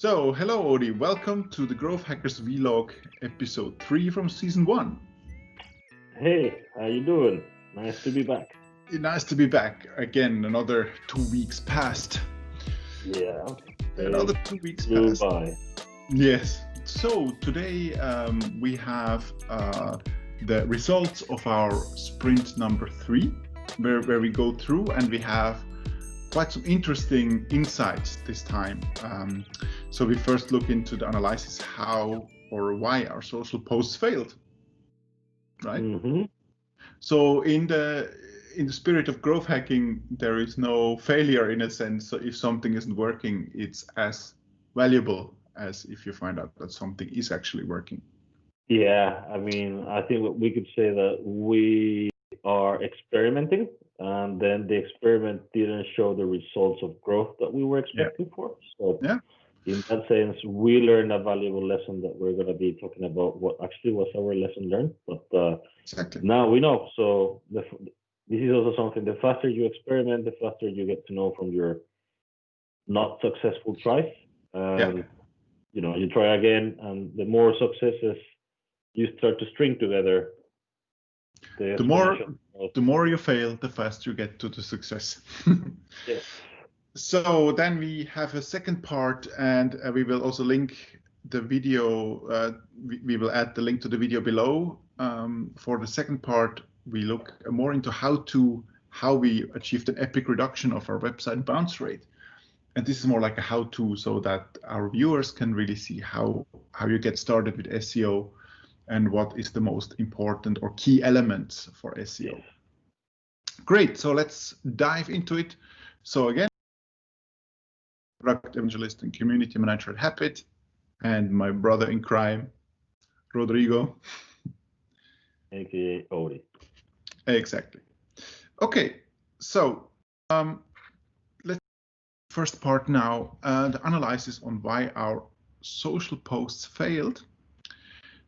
So, hello Odi, welcome to the Growth Hackers vlog episode 3 from season 1. Hey, how you doing? Nice to be back. Nice to be back again. Another 2 weeks passed. Yeah. Another 2 weeks flew passed. by. Yes. So today we have the results of our sprint number 3, where we go through and we have quite some interesting insights this time. So we first look into the analysis how or why our social posts failed, right? Mm-hmm. So in the spirit of growth hacking, there is no failure in a sense. So if something isn't working, it's as valuable as if you find out that something is actually working. Yeah, I mean, I think we could say that we are experimenting, and then the experiment didn't show the results of growth that we were expecting for. So in that sense, we learned a valuable lesson that we're going to be talking about what actually was our lesson learned. But exactly. Now we know. So this is also something, the faster you experiment, the faster you get to know from your not successful tries. You know, you try again, and the more successes you start to string together, the more you fail, the faster you get to the success. Yeah. So then we have a second part, and we will also link the video. We will add the link to the video below. For the second part, we look more into how we achieved an epic reduction of our website bounce rate. And this is more like a how-to, so that our viewers can really see how you get started with SEO and what is the most important or key elements for SEO. Yes. Great, so let's dive into it. So again, product evangelist and community manager at Happit, and my brother in crime, Rodrigo. AKA Odi. Exactly. Okay, so let's first part now, the analysis on why our social posts failed.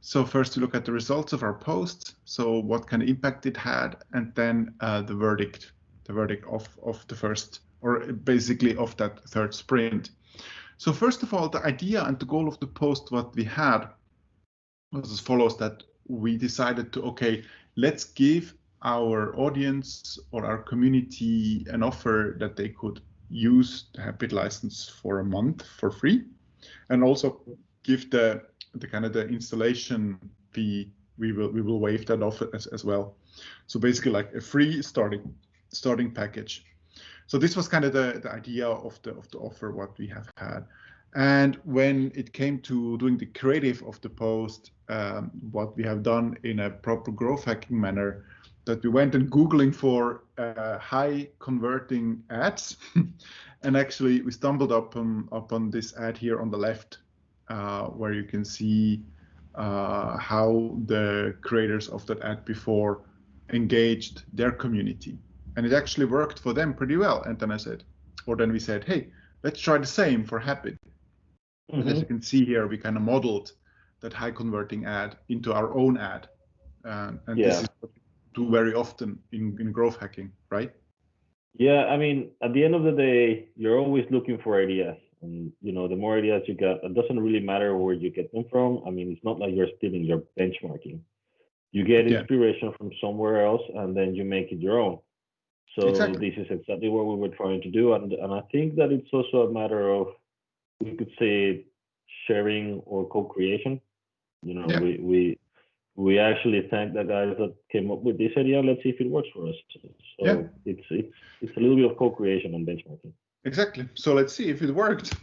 So first we look at the results of our posts, so what kind of impact it had, and then the verdict of the first, or basically of that third sprint. So first of all, the idea and the goal of the post, what we had was as follows, that we decided to, okay, let's give our audience or our community an offer that they could use the Happit license for a month for free, and also give the kind of the installation fee. We will waive that off as well. So basically like a free starting package. So this was kind of the idea of the offer what we have had. And when it came to doing the creative of the post, what we have done in a proper growth hacking manner, that we went and Googling for high converting ads. And actually we stumbled upon this ad here on the left, where you can see how the creators of that ad before engaged their community. And it actually worked for them pretty well. And then we said, hey, let's try the same for Happit. Mm-hmm. And as you can see here, we kind of modeled that high converting ad into our own ad. And this is what we do very often in growth hacking, right? Yeah, I mean, at the end of the day, you're always looking for ideas. And, you know, the more ideas you get, it doesn't really matter where you get them from. I mean, it's not like you're stealing, you're benchmarking. You get inspiration from somewhere else, and then you make it your own. So This is exactly what we were trying to do. And I think that it's also a matter of, we could say, sharing or co-creation. You know, we actually thank the guys that came up with this idea. Let's see if it works for us. So it's a little bit of co-creation and benchmarking. Exactly. So let's see if it worked.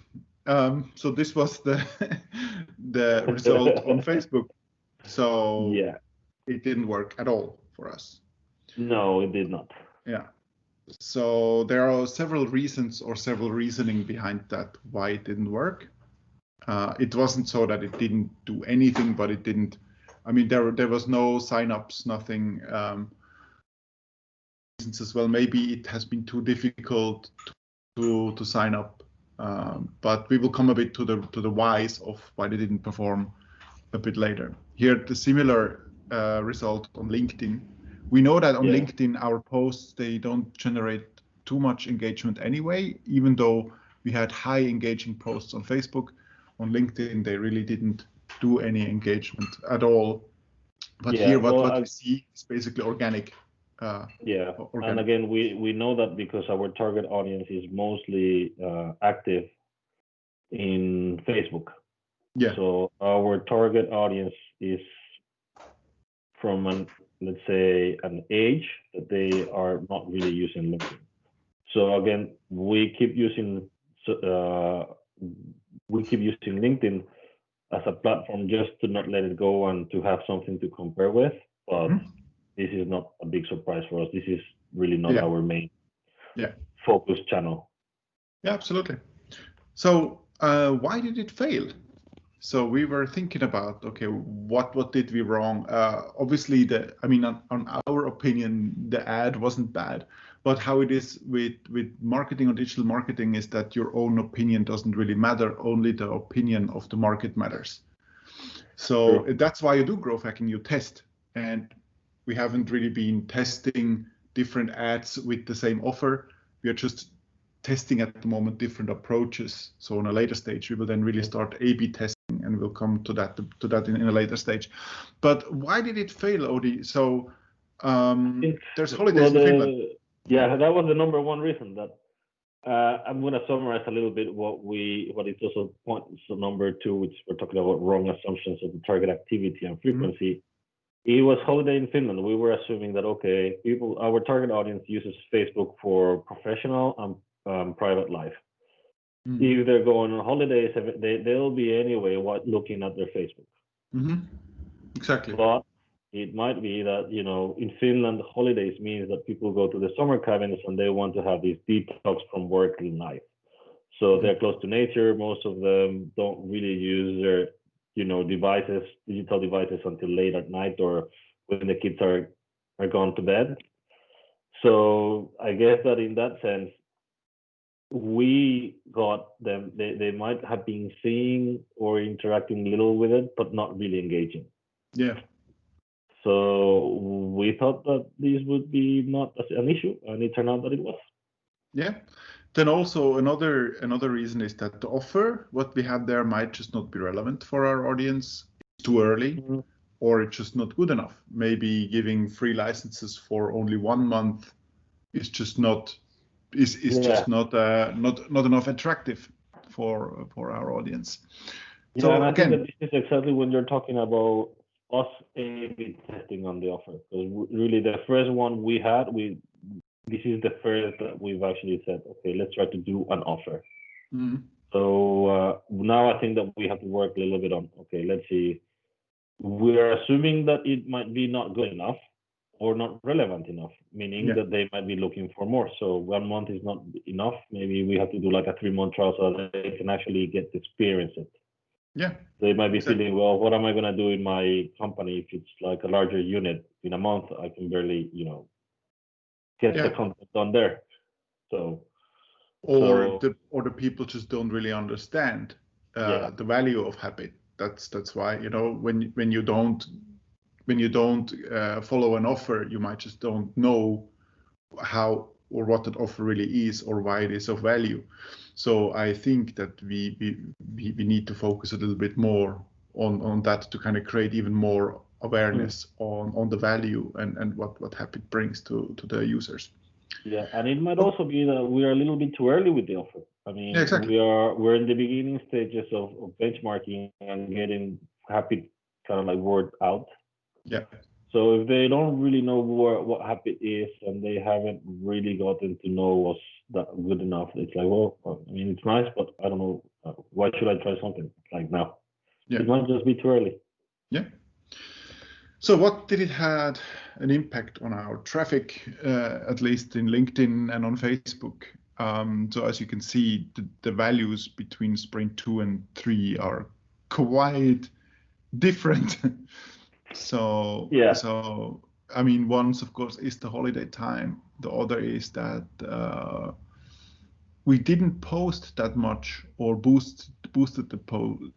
So this was the result on Facebook. So it didn't work at all for us. No, it did not. Yeah. So there are several reasons or several reasoning behind that why it didn't work. It wasn't so that it didn't do anything, but it didn't. I mean, there was no signups, nothing. Reasons as well. Maybe it has been too difficult to sign up. But we will come a bit to the whys of why they didn't perform a bit later. Here, the similar result on LinkedIn. We know that on LinkedIn, our posts, they don't generate too much engagement anyway, even though we had high engaging posts on Facebook. on LinkedIn, they really didn't do any engagement at all. But Yeah, here, well, what we see is basically organic. yeah, and Organic. again, we know that because our target audience is mostly active in Facebook. Yeah. So our target audience is from an, let's say, an age that they are not really using LinkedIn. So again, we keep using LinkedIn as a platform just to not let it go and to have something to compare with. But this is not a big surprise for us. This is really not our main focus channel. Yeah, absolutely. So why did it fail? So we were thinking about, okay, what did we wrong? Obviously, on our opinion, the ad wasn't bad, but how it is with marketing or digital marketing is that your own opinion doesn't really matter. Only the opinion of the market matters. So that's why you do growth hacking. You test, and we haven't really been testing different ads with the same offer. We are just testing at the moment different approaches. So on a later stage, we will then really start A/B testing, and we'll come to that in a later stage. But why did it fail, Odie? So there's holidays in Finland. Yeah, that was the number one reason. That I'm going to summarize a little bit what is also point number two, which we're talking about wrong assumptions of the target activity and frequency. It was holiday in Finland. We were assuming that okay, our target audience uses Facebook for professional and private life. If they're going on holidays, they'll be anyway looking at their Facebook. Exactly. But it might be that, in Finland, holidays means that people go to the summer cabins and they want to have this detox from work and life. So they're close to nature. Most of them don't really use their, digital devices until late at night or when the kids are gone to bed. So I guess that in that sense, we got them, they might have been seeing or interacting little with it, but not really engaging. Yeah. So we thought that this would be not an issue, and it turned out that it was. Yeah. Then also another reason is that the offer, what we had there, might just not be relevant for our audience. It's too early, or it's just not good enough. Maybe giving free licenses for only 1 month is just not just not enough attractive for our audience. Yeah, so and I think that this is exactly when you're talking about us A/B testing on the offer, because really the first one we had, this is the first that we've actually said, okay, let's try to do an offer. So now I think that we have to work a little bit on, okay, let's see. We're assuming that it might be not good enough or not relevant enough, meaning that they might be looking for more. So 1 month is not enough. Maybe we have to do like a 3-month trial so that they can actually get to experience it. Yeah. They might be feeling, well, what am I going to do in my company if it's like a larger unit? In a month, I can barely, get the content done there. So, the people just don't really understand the value of Happit. That's why, when you don't follow an offer, you might just don't know how or what that offer really is or why it is of value. So I think that we need to focus a little bit more on that to kind of create even more awareness on the value and what Happit brings to the users. Yeah, and it might also be that we are a little bit too early with the offer. I mean, we're in the beginning stages of benchmarking and getting Happit kind of like word out. Yeah. So if they don't really know what Happit is and they haven't really gotten to know us that good enough, it's like, well, I mean, it's nice, but I don't know, why should I try something like now? Yeah. It might just be too early. Yeah. So what did it had an impact on our traffic, at least in LinkedIn and on Facebook? So as you can see, the values between sprint 2 and 3 are quite different. So I mean, one of course is the holiday time. The other is that we didn't post that much or boosted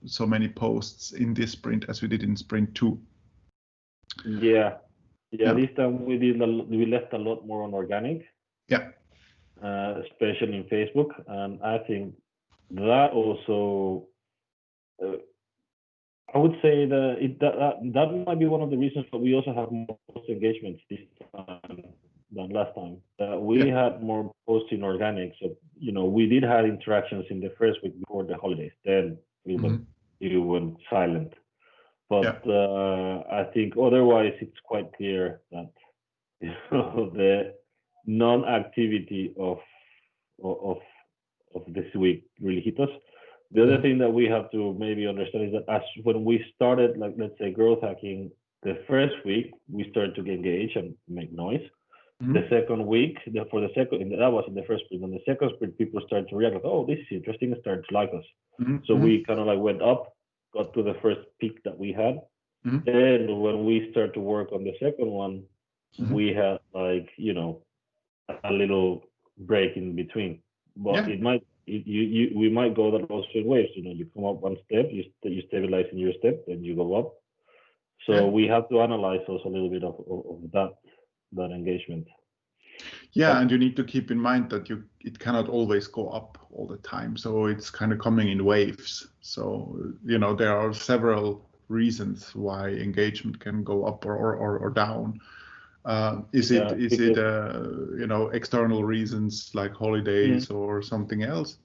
so many posts in this sprint as we did in sprint 2. Yeah. This time we left a lot more on organic. Yeah. Especially in Facebook, and I think that also I would say that might be one of the reasons that we also have more post engagements this time than last time. We had more posts in organic, so we did have interactions in the first week before the holidays. Then it went silent. But I think otherwise it's quite clear that the non-activity of this week really hit us. The other thing that we have to maybe understand is that when we started, like let's say growth hacking, the first week we started to engage and make noise. The second week, that was in the first sprint. And the second sprint, people started to react like, oh, this is interesting, and started to like us. So we kind of like went up, got to the first peak that we had. And when we start to work on the second one, we had like, a little break in between. But we might go that also in waves. You come up one step, you stabilize in your step, then you go up. So we have to analyze also a little bit of that engagement. Yeah, and you need to keep in mind that it cannot always go up all the time. So it's kind of coming in waves. So there are several reasons why engagement can go up or down. Is it external reasons like holidays or something else?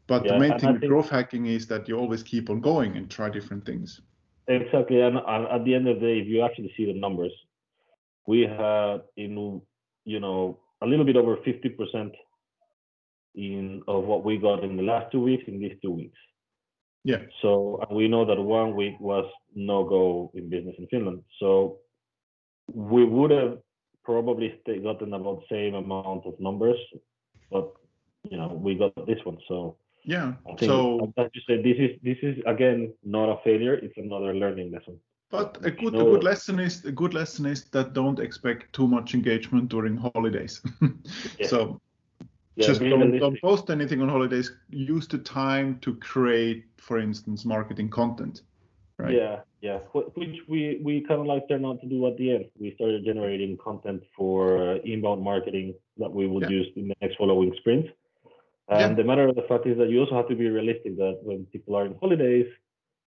But the main thing with growth hacking is that you always keep on going and try different things. Exactly, and at the end of the day, if you actually see the numbers, we had a little bit over 50% of what we got in the last 2 weeks in these 2 weeks. Yeah. So we know that 1 week was no go in business in Finland. So we would have probably gotten about the same amount of numbers, but we got this one. So yeah, I think as you said, this is again not a failure; it's another learning lesson. But a good lesson is that don't expect too much engagement during holidays. So just don't post anything on holidays. Use the time to create, for instance, marketing content. Right? Yeah. Which we kind of like turned out to do at the end. We started generating content for inbound marketing that we would use in the next following sprints. And the matter of the fact is that you also have to be realistic that when people are in holidays,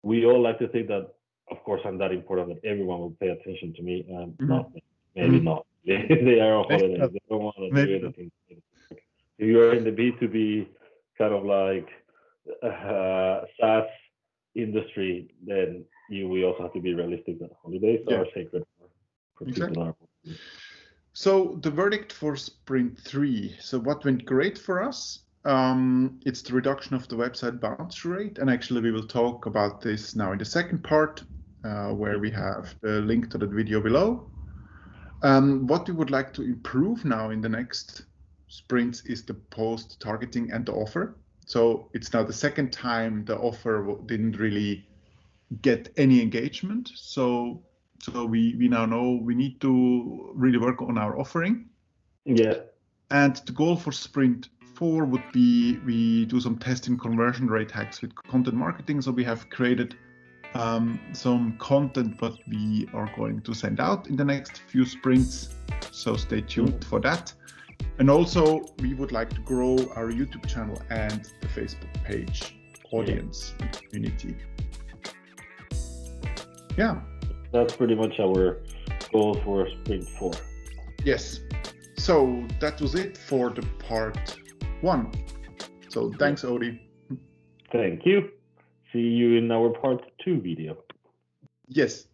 we all like to think that, of course, I'm that important that everyone will pay attention to me. No, maybe not. They are on holidays. They don't want to do anything. If you are in the B2B kind of like SaaS industry, then we also have to be realistic that holidays are sacred for people. So the verdict for sprint 3. So what went great for us? It's the reduction of the website bounce rate, and actually we will talk about this now in the second part, where we have the link to the video below. What we would like to improve now in the next sprints is the post targeting and the offer. So it's now the second time the offer didn't really get any engagement. So we now know we need to really work on our offering. Yeah. And the goal for sprint 4 would be we do some testing conversion rate hacks with content marketing. So we have created some content that we are going to send out in the next few sprints. So stay tuned for that. And also we would like to grow our YouTube channel and the Facebook page audience and community. Yeah. That's pretty much our goal for sprint 4. Yes. So that was it for the part 1. So thanks, Odie. Thank you. See you in our part 2 video. Yes.